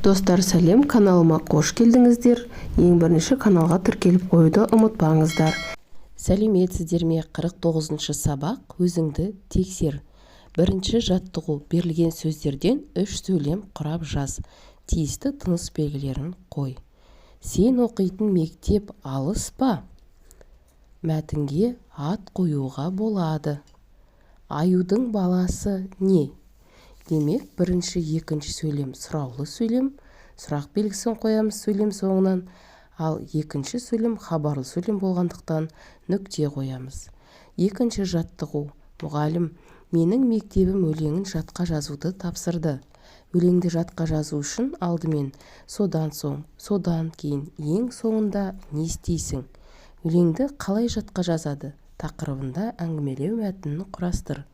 Достар сәлем, каналыма қош келдіңіздер. Ең бірінші каналға тіркеліп қоюды ұмытпаңыздар. Сәлеметсіздер ме? 49-шы сабақ өзіңді тексер. Бірінші жаттығу берілген сөздерден 3 сөйлем құрап жаз. Тиісті тыныс белгілерін қой. Сен оқитын мектеп алыс па? Мәтінге ат қоюға болады. Аюдың баласы не? Демек, бірінші, екінші сөйлем сұраулы сөйлем, сұрақ белгісін қоямыз сөйлем соңынан, ал екінші сөйлем хабарлы сөйлем болғандықтан нүкте қоямыз. Екінші жаттығу. Мұғалім, менің мектебім өлеңін жатқа жазуды тапсырды. Өлеңді жатқа жазу үшін алдымен содан кейін ең соңында не істейсің? Өлеңді қалай жатқа жазады? Тақырыбында әңгімелеу мәтінін құрастыр.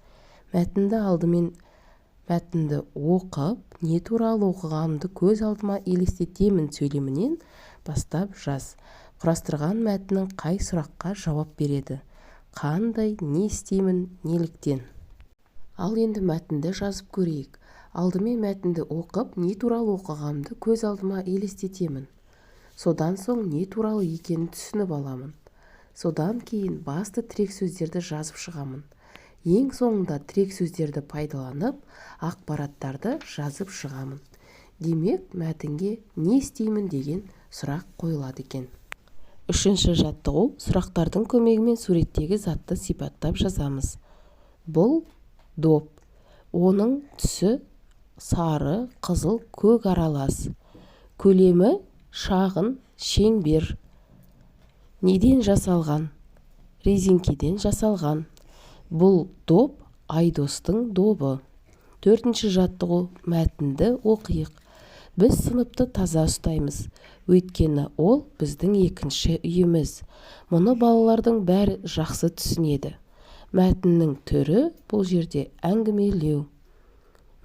Мәтінді оқып, не туралы оқығанымды көз алдыма елестетемін сөйлемінен бастап жаз. Құрастырған мәтіннің қай сұраққа жауап береді? Қандай, не істеймін, неліктен? Ал енді мәтінді жазып көрейік. Алдымен мәтінді оқып, не туралы оқығанымды көз алдыма елестетемін. Содан соң не туралы екенін түсініп аламын. Содан кейін басты тірек сөздерді жазып шығамын. Ең соңында тірек сөздерді пайдаланып, ақпараттарды жазып шығамын. Демек, мәтінге не істеймін деген сұрақ қойылады екен. Үшінші жаттығу. Сұрақтардың көмегімен суреттегі затты сипаттап жазамыз. Бұл доп. Оның түсі сары, қызыл, көк аралас. Көлемі шағын шеңбер. Неден жасалған? Резеңкеден жасалған. Бұл доп Айдостың добы. Төртінші жаттығу. Мәтінді оқиық. Біз сыныпты таза ұстаймыз. Өйткені ол біздің екінші үйіміз. Мұны балалардың бәрі жақсы түсінеді. Мәтіннің түрі бұл жерде әңгімелеу.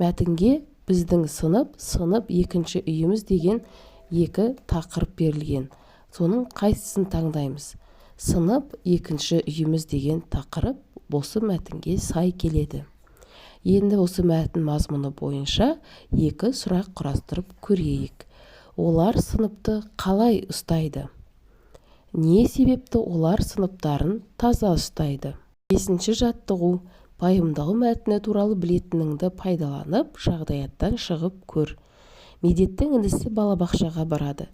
Мәтінге біздің сынып екінші үйіміз деген екі тақырып берілген. Соның қайсысын таңдаймыз? Сынып екінші үйіміз деген тақырып осы мәтінге сай келеді. Енді осы мәтін мазмұны бойынша екі сұрақ құрастырып көрейік. Олар сыныпты қалай ұстайды? Не себепті олар сыныптарын таза ұстайды? Бесінші жаттығу. Пайымдау мәтіні туралы білетініңді пайдаланып, жағдаяттан шығып көр. Медеттің інісі балабақшаға барады.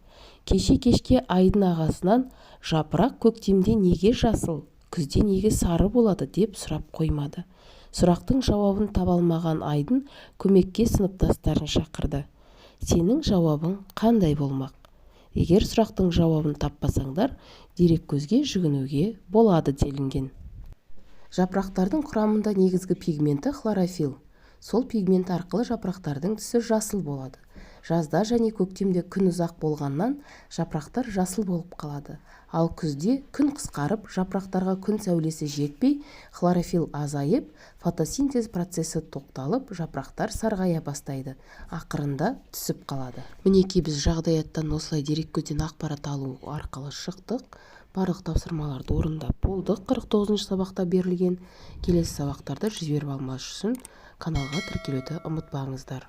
Кешке айдың ағасынан жапырақ көктемде неге жасыл, күзде неге сары болады деп сұрап қоймады. Сұрақтың жауабын таба алмаған айдын көмекке сыныптастарын шақырды. Сенің жауабың қандай болмақ? Егер сұрақтың жауабын таппасаңдар, дереккөзге жүгінуге болады делінген. Жапырақтардың құрамында негізгі пигменті хлорофилл. Сол пигмент арқылы жапырақтардың түсі жасыл болады. Жазда және көктемде күн ұзақ болғаннан жапырақтар жасыл болып қалады. Ал күзде күн қысқарып, жапырақтарға күн сәулесі жетпей, хлорофилл азайып, фотосинтез процесі тоқталып, жапырақтар сарғая бастайды. Ақырында түсіп қалады. Мінекей біз жағдаяттан осылай дереккөзден ақпарат алу арқылы шықтық. Барлық тапсырмаларды орындап болдық. 49-шы сабақта берілген. Келесі сабақтарды жіберіп алмас үшін каналға тіркелуді ұмытпаңыздар.